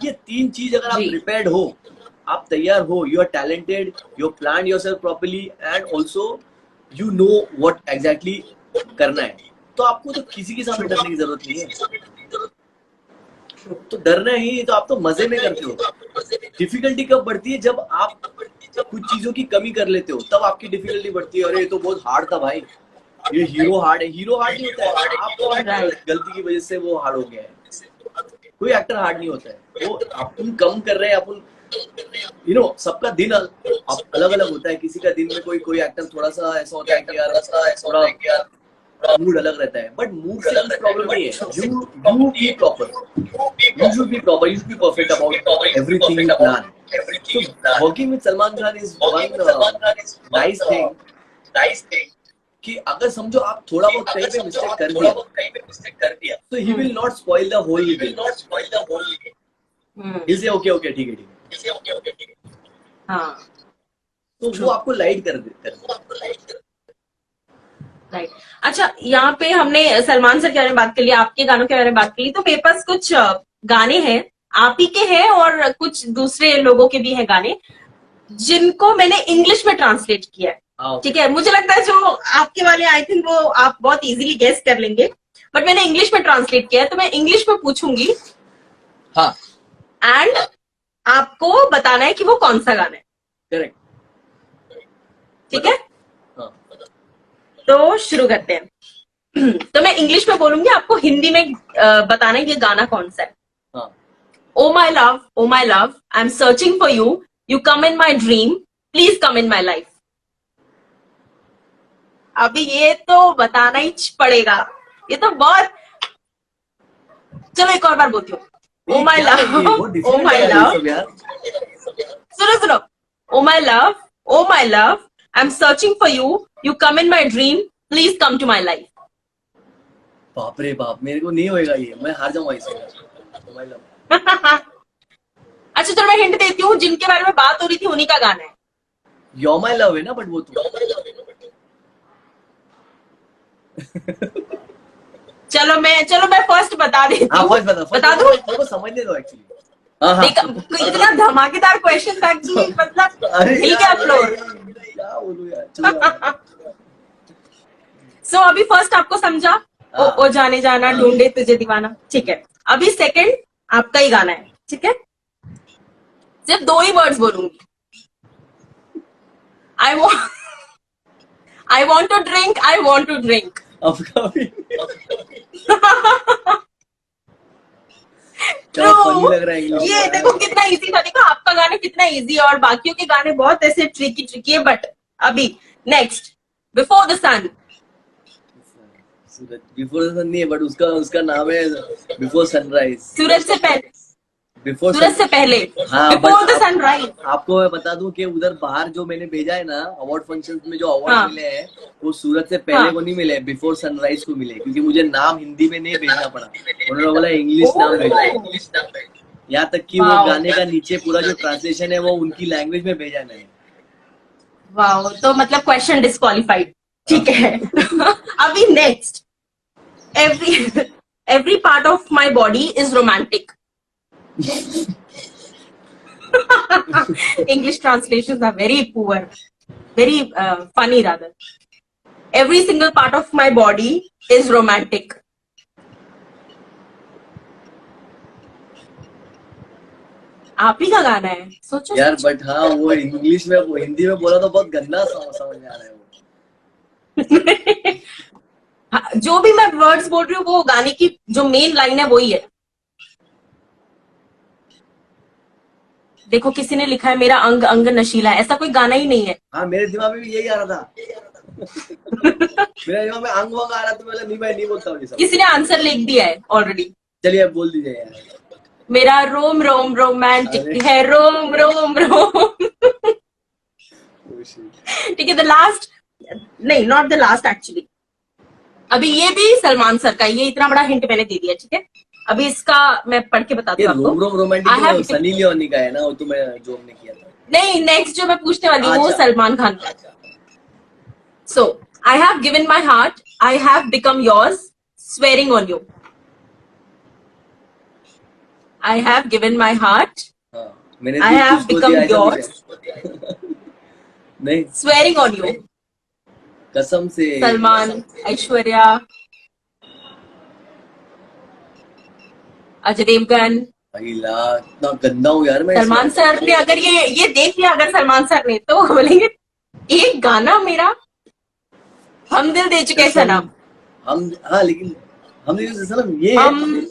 ये तीन चीज अगर आप प्रिपेयर्ड हो, आप तैयार हो, you are talented, you plan yourself properly and also you know what exactly करना है, तो आपको तो किसी के सामने डरने की जरूरत नहीं है। तो डरना ही तो आप तो मजे में करते हो। डिफिकल्टी कब बढ़ती है? जब आप कुछ चीजों की कमी कर लेते हो, तब आपकी डिफिकल्टी बढ़ती है। अरे ये तो बहुत हार्ड था भाई, ये हीरो हार्ड है। हीरो हार्ड नहीं होता है, आप गलती की वजह से वो हार्ड हो गया है। कोई एक्टर हार्ड नहीं होता है, वो अपन कम कर रहे हैं, अपन यू नो सबका दिन अलग अलग होता है। किसी का दिन में कोई एक्टर थोड़ा सा ऐसा होता है कि यार थोड़ा मूड अलग रहता है, बट मूड से कुछ प्रॉब्लम नहीं है। You B proper, you should be proper, you should be perfect about everything you plan. So working with Salman Khan is one nice thing कि अगर समझो आप थोड़ा बहुत कहीं पे मिस्टेक कर दिया तो he will not spoil the whole game. He'll say okay ठीक है। हाँ। तो वो आपको लाइट कर दे। राइट। अच्छा, यहाँ पे हमने सलमान सर के बारे में बात कर ली, आपके गानों के बारे में बात कर ली, तो मेरे पास कुछ गाने हैं, आप ही के हैं और कुछ दूसरे लोगों के भी हैं गाने, जिनको मैंने इंग्लिश में ट्रांसलेट किया है। ठीक है, मुझे लगता है जो आपके वाले आई थिंक वो आप बहुत इजीली गेस कर लेंगे, बट मैंने इंग्लिश में ट्रांसलेट किया है, तो मैं इंग्लिश में पूछूंगी। हाँ। एंड आपको बताना है कि वो कौन सा गाना है। करेक्ट। ठीक है, तो शुरू करते हैं। तो मैं इंग्लिश में बोलूंगी, आपको हिंदी में बताना है ये गाना कौन सा है। Oh my love, I am searching for you, you come in my dream, please come in my life. अभी ये तो बताना ही पड़ेगा, ये तो बहुत। चलो एक और बार बोलती हूँ। ओ my love, O my love, सुनो, oh my love, I am searching for you, you come in my dream, please come to my life. बाप रे बाप, मेरे को नहीं होएगा ये, मैं हार जाऊंगा इससे। अच्छा चलो मैं हिंट देती हूँ, जिनके बारे में बात हो रही थी उन्हीं का गाना है। You're my love है ना, बट वो तो चलो मैं फर्स्ट बता देती हूँ। बता दूँ? मेरे को समझने दो एक्चुअली। इतना धमाकेदार क्वेश्चन था कि मतलब ठीक है फ्लोर। क्या बोलूं यार। सो अभी फर्स्ट आपको समझा, ओ जाने जाना ढूंढे तुझे दीवाना। ठीक है, अभी सेकंड आपका ही गाना है। ठीक है, सिर्फ दो ही वर्ड्स बोलूंगी। I want to drink, I want to drink. लग रहा है ये देखो कितना इजी था, देखो आपका गाना कितना इजी है और बाकियों के गाने बहुत ऐसे ट्रिकी है। बट अभी नेक्स्ट, बिफोर द सन। सूरज बिफोर सन नहीं है, बट उसका नाम है बिफोर सनराइज। सूरज से पहले, बिफोर सूरज से पहले, हाँ, बिफोर द बट सनराइज। आपको मैं बता दूं कि उधर बाहर जो मैंने भेजा है ना अवार्ड फंक्शन में, जो अवार्ड हाँ मिले हैं वो सूरज से पहले हाँ। को नहीं मिले, बिफोर सनराइज को मिले, क्योंकि मुझे नाम हिंदी में नहीं भेजना पड़ा, उन्होंने बोला इंग्लिश नाम भेजना। यहाँ तक कि वो वाओ गाने का नीचे पूरा जो ट्रांसलेशन है वो उनकी लैंग्वेज में भेजा है मैंने। वाओ, तो मतलब क्वेश्चन डिस्क्वालिफाइड, ठीक है। अभी next, every every part of my body is romantic. English translations are very poor, very funny rather. Every single part of my body is romantic. आप ही का गाना है, सोचो यार सोचो। बट हाँ, वो इंग्लिश में, वो हिंदी में बोला तो बहुत गंदा समझ में आ रहा है वो। हाँ, जो भी मैं वर्ड्स बोल रही हूँ वो गाने की जो मेन लाइन है वही है। देखो किसी ने लिखा है मेरा अंग अंग नशीला है, ऐसा कोई गाना ही नहीं है। हाँ, मेरे दिमाग में भी यही आ रहा था। मेरे दिमाग में अंग वंग आ रहा था, मैं नहीं भाई नहीं बोलता हूँ ये सब। किसी ने आंसर लिख दिया है ऑलरेडी। चलिए अब बोल दीजिए यार। मेरा रोम रोम रोमांटिक अरे। है, रोम रोम रोम। ठीक है, द लास्ट, नहीं नॉट द लास्ट एक्चुअली। अभी ये भी सलमान सर का, ये इतना बड़ा हिंट मैंने दे दिया, ठीक है। अभी इसका मैं पढ़ के बताती ये हूँ रोम आपको। रोम रोमांटिक I have- तो सनी लियोनी का है ना, वो तो मैं जो हमने किया था। नहीं, नेक्स्ट जो मैं पूछने वाली हूँ वो अच्छा। सलमान खान का। So I have given my heart, I have become yours, swearing on you. I have given my heart, हाँ, मैंने I दिल have तुझको become दिया, ऐसा yours. कुछ है। नहीं, स्वेरिंग ऑन यू। कसम से। सलमान, ऐश्वर्या, अजय देवगन। भाई ला, इतना गंदा हूँ यार मैं। सलमान सर ने अगर ये देख लिया अगर सलमान सर ने, तो बोलेंगे एक गाना मेरा, हम दिल दे चुके सनम, हम, हाँ लेकिन हम दिल दे सनम ये हम दिल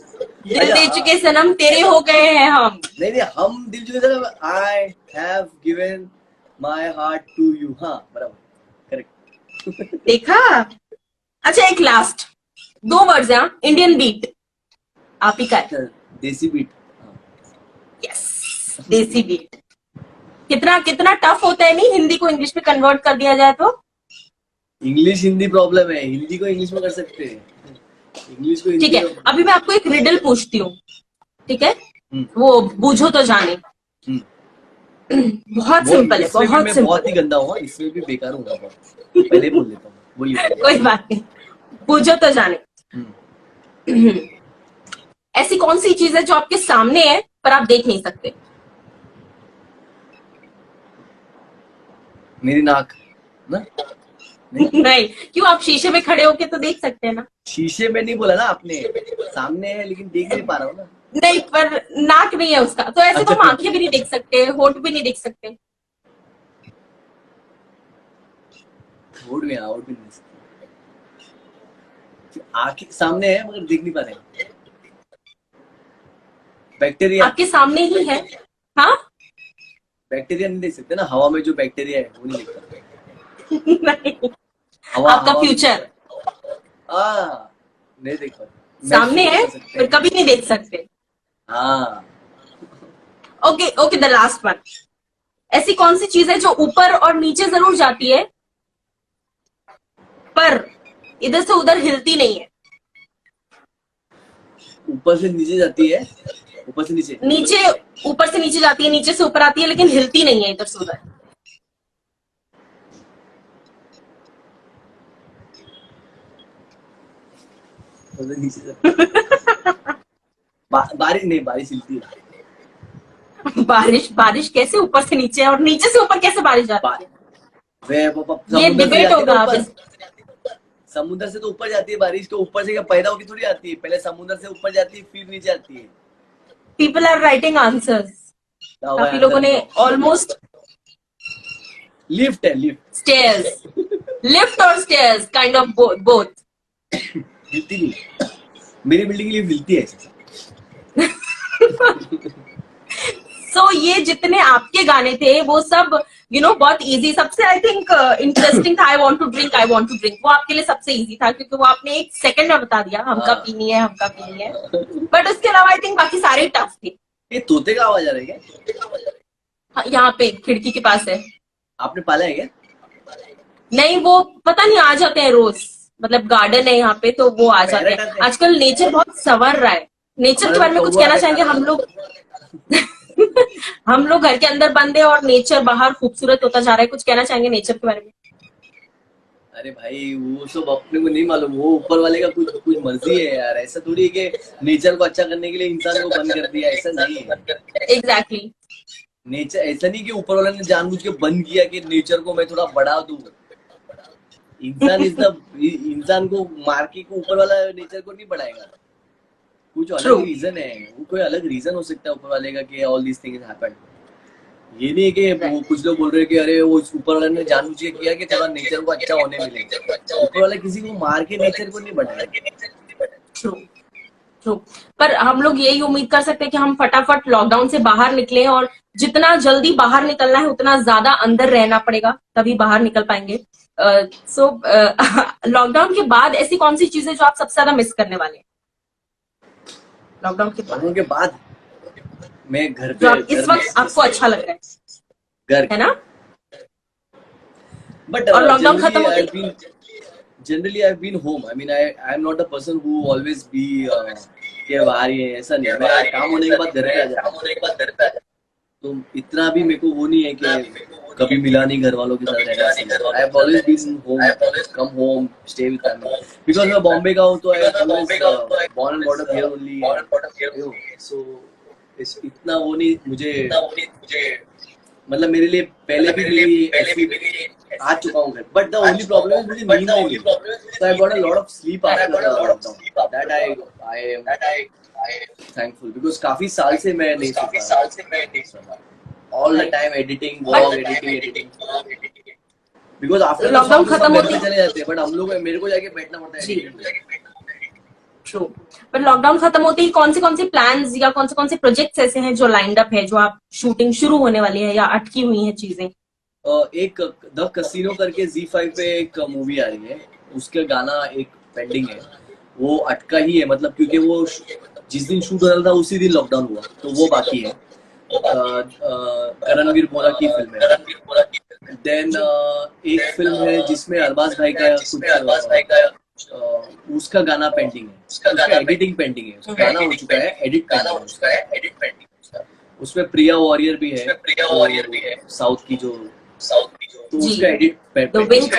दे अच्छा, चुके सनम, तेरे हो गए हैं हम। नहीं हम दिल चुके सनम, I have given my heart to you. हाँ बराबर, करेक्ट। देखा। अच्छा एक लास्ट, 2 वर्ड्स हैं, इंडियन बीट, आप ही का है। देसी बीट। यस, देसी बीट। कितना कितना टफ होता है नहीं, हिंदी को इंग्लिश में कन्वर्ट कर दिया जाए तो। इंग्लिश हिंदी प्रॉब्लम है, हिंदी को इंग्लिश में कर सकते हैं, इंग्लिश को हिंदी ठीक है, में। अभी मैं आपको एक रिडल पूछती हूँ, ठीक है, वो बूझो तो जाने। बहुत वो सिंपल है, इसमें भी बहुत मैं सिंपल। बहुत ही गंदा हूँ, इसमें भी बेकार हूँ बहुत। पहले बोल देता हूँ, बोलिए। कोई बात नहीं, बूझो तो जाने। ऐसी कौन सी चीज है जो आपके सामने है पर आप देख नहीं सकते? मेरी नाक ना। नहीं, क्यों? आप शीशे में खड़े होके तो देख सकते हैं ना। शीशे में नहीं बोला ना आपने, सामने है लेकिन देख नहीं पा रहा हूँ ना। नहीं, पर नाक नहीं है उसका, तो ऐसे तो अच्छा, हम आंखें भी नहीं देख सकते, होठ भी नहीं देख सकते। होठ में नहीं सकते। आंखें सामने है मगर देख नहीं पा रहे। बैक्टीरिया। आपके सामने ही है। हाँ। बैक्टीरिया नहीं देख सकते ना, हवा में जो बैक्टीरिया है वो नहीं देख सकते। नहीं, हवा, आपका हवा फ्यूचर नहीं देख पाते, सामने है पर कभी नहीं देख सकते। हाँ। Okay okay, the last one. ऐसी कौन सी चीज है जो ऊपर और नीचे जरूर जाती है पर इधर से उधर हिलती नहीं है? ऊपर से नीचे जाती है, ऊपर से नीचे, नीचे ऊपर से नीचे जाती है, नीचे से ऊपर आती है, लेकिन हिलती नहीं है इधर से उधर। ऊपर से नीचे बारिश नहीं, बारिश हिलती है। बारिश, बारिश कैसे ऊपर से नीचे और नीचे से ऊपर कैसे बारिश जाती है? ये डिबेट होगा आप। समुद्र से तो ऊपर जाती है बारिश, तो ऊपर से क्या पैदा होकर थोड़ी आती है, पहले समुद्र से ऊपर जाती है फिर नीचे आती है। पीपल आर राइटिंग आंसर्स, काफी लोगों ने ऑलमोस्ट। लिफ्ट है, लिफ्ट। स्टेयर्स, लिफ्ट और स्टेयर्स, काइंड ऑफ बोथ। हिलती नहीं, मेरी बिल्डिंग की लिफ्ट हिलती है। सो ये जितने आपके गाने थे वो सब बहुत इजी, सबसे आई थिंक इंटरेस्टिंग था I want to drink, I want to drink, वो आपके लिए सबसे इजी था क्योंकि वो आपने 1 सेकंड में बता दिया हमका पीनी है, हमका पीनी है। बट उसके अलावा आई थिंक बाकी सारे टफ थे। ये तोते का आवाज आ रहा है क्या? हाँ, यहाँ पे खिड़की के पास है। आपने पाला है क्या? नहीं, वो पता नहीं आ जाते हैं रोज, मतलब गार्डन है यहाँ पे तो वो आ जाते हैं। आजकल नेचर बहुत संवर रहा है। नेचर के बारे में कुछ कहना चाहेंगे? हम लोग हम लोग घर के अंदर बंद है और नेचर बाहर खूबसूरत होता जा रहा है, कुछ कहना चाहेंगे नेचर के बारे में? अरे भाई वो सब अपने को नहीं मालूम, वो ऊपर वाले का कुछ कुछ मर्जी है यार। ऐसा थोड़ी है कि नेचर को अच्छा करने के लिए इंसान को बंद कर दिया, ऐसा नहीं है। एग्जैक्टली। नेचर ऐसा नहीं कि ऊपर वाले ने जानबूझ के बंद किया कि नेचर को मैं थोड़ा बढ़ा दूं। इंसान को मार के को ऊपर वाला नेचर को नहीं बढ़ाएगा। कुछ अलग रीजन है, वो कोई अलग रीजन हो सकता है ऊपर वाले का कि ऑल दिस थिंग्स हैपेंड। ये नहीं है कि वो कुछ लोग बोल रहे हैं कि अरे वो ऊपर वाले ने जानबूझ के किया कि थोड़ा नेचर को अच्छा होने मिले। ऊपर वाला किसी को मार के नेचर को नहीं बढ़ाएगा। True true. पर हम लोग यही उम्मीद कर सकते हैं कि हम फटाफट लॉकडाउन से बाहर निकले, और जितना जल्दी बाहर निकलना है उतना ज्यादा अंदर रहना पड़ेगा, तभी बाहर निकल पाएंगे। सो लॉकडाउन के बाद ऐसी कौन सी चीजें जो आप सबसे ज्यादा मिस करने वाले हैं लॉकडाउन के बाद? मैं घर पे, जो आप इस वक्त आपको अच्छा लग रहा है घर है ना? बट और लॉकडाउन खत्म होते generally I've been home. I mean I'm not a person who always be के बाहर ही है, ऐसा नहीं। मैं काम होने के बाद घर पे आ जाता हूँ, तो इतना भी मेरे को वो नहीं है कि कभी मिला नहीं घर वालों के साथ रहना। I have always been home, come home, stay with family. Because मैं बॉम्बे का हूँ तो I always born and brought up here only. So इतना वो नहीं मुझे, मतलब मेरे लिए पहले भी मेरी आ चुका हूँ घर। बट द ओनली प्रॉब्लम है मुझे नींद नहीं मिली, so I got a lot of sleep after lockdown. That I am thankful because काफी साल से मैं नहीं सोता। All the time editing, work, editing. Because after lockdown खत्म होते चले जाते हैं, बट हम लोग मेरे को जाके बैठना पड़ता है। ट्रू। पर लॉकडाउन खत्म होते ही कौन से प्लान्स या कौन से प्रोजेक्ट्स ऐसे हैं जो लाइंड अप है, जो आप शूटिंग शुरू होने वाली है या अटकी हुई है चीजें? एक द कैसीनो करके ZEE5 पे एक मूवी आ रही है, उसके गाना एक पेंडिंग है, वो अटका ही है। मतलब क्योंकि वो जिस दिन शूट हो रहा था उसी दिन लॉकडाउन हुआ, तो वो बाकी है। करणवीर बोरा की फिल्म है। देन एक फिल्म है जिसमें अरबाज भाई का कुछ उसका गाना पेंडिंग है, उसका एडिटिंग पेंडिंग है। उसका गाना हो चुका है, एडिट पेंडिंग है। उसमें प्रिया वॉरियर भी है, साउथ की जो तो उसका एडिट पेंडिंग।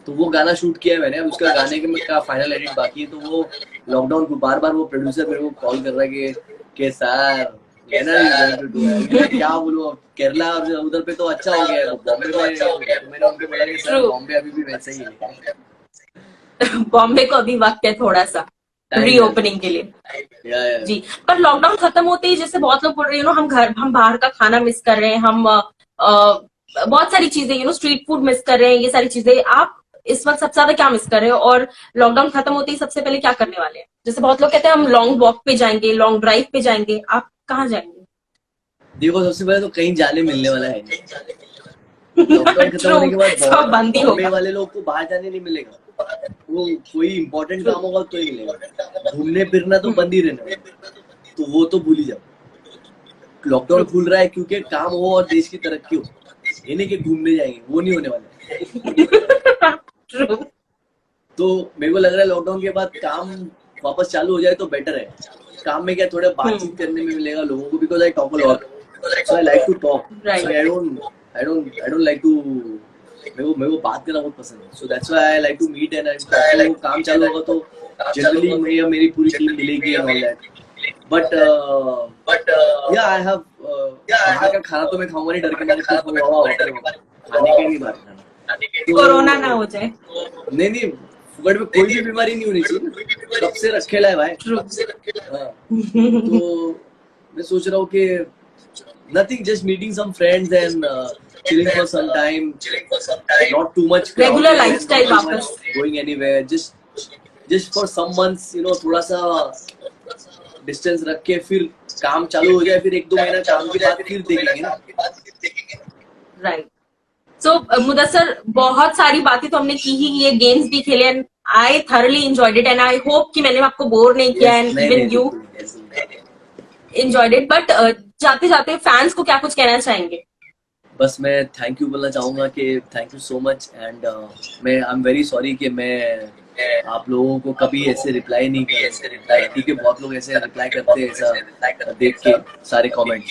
तो वो गाना शूट किया है मैंने, उसका गाने का फाइनल एडिट बाकी है। तो वो लॉकडाउन को बार वो प्रोड्यूसर मेरे को कॉल कर रहा है कि सर क्या बोलूं, केरला उधर पे तो अच्छा हो गया है, बॉम्बे में तो मैंने उनको बोला कि सर बॉम्बे अभी भी वैसा ही है। बॉम्बे को अभी वक्त है थोड़ा सा रीओपनिंग के लिए। जी। पर लॉकडाउन खत्म होते ही जैसे बहुत लोग बोल रहे हैं हम बाहर का खाना मिस कर रहे हैं, हम बहुत सारी चीजें स्ट्रीट फूड मिस कर रहे हैं, ये सारी चीजें। आप इस वक्त सबसे ज्यादा क्या मिस कर रहे हो, और लॉकडाउन खत्म होते ही सबसे पहले क्या करने वाले हैं? जैसे बहुत लोग कहते हैं हम लॉन्ग वॉक पे जाएंगे, लॉन्ग ड्राइव पे जाएंगे, आप कहाँ जाएंगे? देखो सबसे पहले तो कहीं जाने मिलने वाला है लॉकडाउन खत्म होने के बाद। बंदी बॉम्बे वाले लोग को बाहर जाने नहीं मिलेगा, वो कोई इम्पोर्टेंट काम होगा तो ही मिलेगा। घूमने फिरना तो बंद ही रहना, तो वो तो भूल ही जाओ। लॉकडाउन खुल रहा है क्योंकि काम हो और देश की तरक्की हो, ये नहीं कि घूमने जाएंगे, वो नहीं होने वाला। तो मेरे को लग रहा है लॉकडाउन के बाद काम वापस चालू हो जाए तो बेटर है। काम में क्या थोड़ा बातचीत करने में मिलेगा लोगों को, because I talk a lot, so I like to talk, so I don't like to, मेरे को बात करना बहुत पसंद है, so that's why I like to meet and I काम चालू होगा तो जनरली मेरी पूरी टीम मिलेगी एंड ऑल दैट। बट या आई हैव बाहर का खाना तो मैं खाऊंगा नहीं, डर के मारे खाने के नहीं बात खाना, कोरोना ना हो जाए। नहीं फुकट में कोई भी बीमारी नहीं होनी चाहिए, सबसे रखेला है भाई। तो मैं सोच रहा हूँ कि nothing, just meeting some friends and chilling for some time, not too much crowd, regular lifestyle वापस, going anywhere, just for some months, थोड़ा सा डिस्टेंस रख के फिर काम चालू हो जाए फिर 1-2 महीना काम के बाद फिर देखेंगे ना। राइट। सो मुदस्सर, बहुत सारी बातें तो हमने की ही, ये गेम्स भी खेले and I thoroughly enjoyed it and I hope कि मैंने आपको बोर नहीं किया and even you enjoyed it. But जाते जाते फैंस को क्या कुछ कहना चाहेंगे? बस मैं थैंक यू बोलना चाहूंगा कि thank you so much and मैं आई एम वेरी सॉरी कि मैं आप लोगों को कभी ऐसे रिप्लाई नहीं किया, क्योंकि बहुत लोग ऐसे रिप्लाई करते हैं ऐसा देख के सारे कमेंट,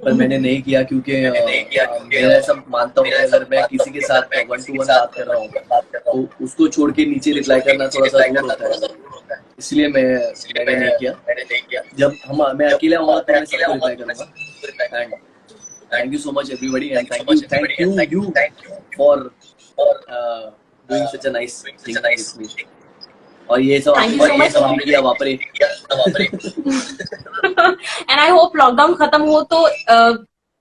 पर मैंने नहीं किया क्योंकि मैं ऐसा मानता हूँ कि अगर मैं किसी के साथ 1-to-1 बात कर रहा हूँ तो उसको छोड़ के नीचे रिप्लाई करना थोड़ा सा दूर होता है, इसलिए मैंने नहीं किया। जब मैं अकेला होगा तो मैं सबको रिप्लाई करूंगा। And thank you so much everybody and thank you for doing such a nice thing with me। और ये सब आपने किया वापरे। एंड आई होप लॉकडाउन खत्म हो तो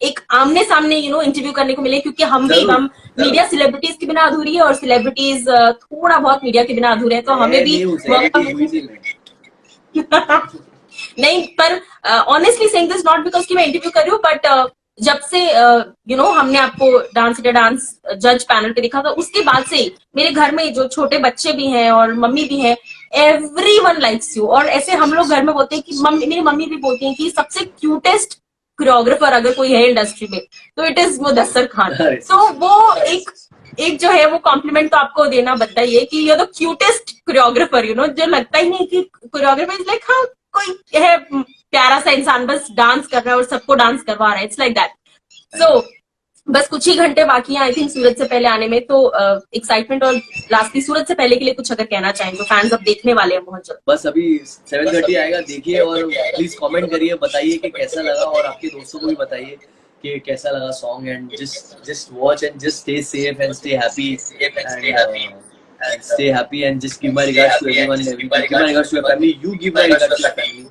एक आमने सामने इंटरव्यू करने को मिले, क्योंकि हम मीडिया सेलिब्रिटीज के बिना अधूरी है और सेलिब्रिटीज थोड़ा बहुत मीडिया के बिना अधूरे हैं, तो हमें भी नहीं, पर honestly saying this not because कि मैं इंटरव्यू कर रही हूँ, बट जब से हमने आपको डांस इंडिया डांस जज पैनल पे देखा था, उसके बाद से मेरे घर में जो छोटे बच्चे भी हैं और मम्मी भी हैं, एवरीवन लाइक्स यू। और ऐसे हम लोग घर में बोलते हैं कि मेरी मम्मी भी बोलती हैं कि सबसे क्यूटेस्ट कोरियोग्राफर अगर कोई है इंडस्ट्री में तो इट इज मुदस्सर खान। सो वो एक जो है वो कॉम्प्लीमेंट तो आपको देना बनता ही है कि you are the cutest choreographer, जो लगता ही नहीं कि कोरियोग्राफर इज लाइक हाँ कोई है प्यारा सा इंसान बस डांस कर रहा है और सबको डांस करवा रहा है, इट्स लाइक दैट। सो बस कुछ ही घंटे बाकी हैं आई थिंक सूरज से पहले आने में, तो एक्साइटमेंट और लास्टली सूरज से पहले के लिए कुछ अगर कहना चाहें तो फैंस अब देखने वाले हैं बहुत जल्द। बस अभी 7:30 आएगा, देखिए और प्लीज कमेंट करिए, बताइए कि कैसा लगा और आपके दोस्तों को भी बताइए कि कैसा लगा song. And just watch and just stay safe and stay happy and stay happy and just give my regards to everyone, give my regards to your family, you give my regards to your family।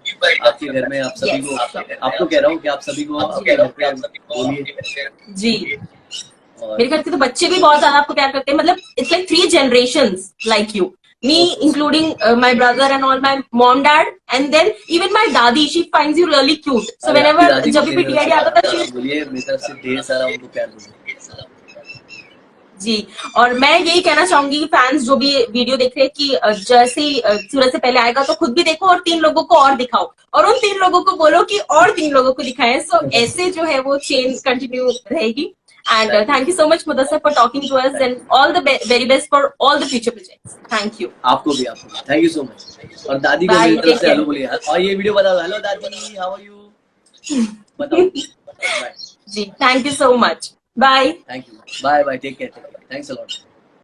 आपके घर में आप सभी को, आपको कह रहा हूँ कि आप सभी को आपके घर पे बोलिए जी। मेरे घर के तो बच्चे भी बहुत ज्यादा आपको प्यार करते हैं, मतलब it's like 3 generations like you, me including my brother and all, my mom, dad, and then even my dadi, she finds you really cute, so whenever जब भी TID आता था बोलिए मेरी तरफ से ढेर सारा उनको प्यार दीजिए जी। और मैं यही कहना चाहूंगी फैंस जो भी वीडियो देख रहे हैं कि जैसे ही सूरज से पहले आएगा तो खुद भी देखो और 3 लोगों को और दिखाओ और उन 3 लोगों को बोलो कि और 3 लोगों को दिखाएं। सो ऐसे जो है वो चेन कंटिन्यू रहेगी। And thank you so much Mudassar for talking to us and all the very best for all the future projects. Thank you. आपको भी थैंक यू सो मच। और दादी को मेरी तरफ से हेलो बोलिए और ये वीडियो बता दो, हेलो दादी हाउ आर यू बताओ। जी thank you so much, bye. Thank you, bye bye, take care, thanks a lot.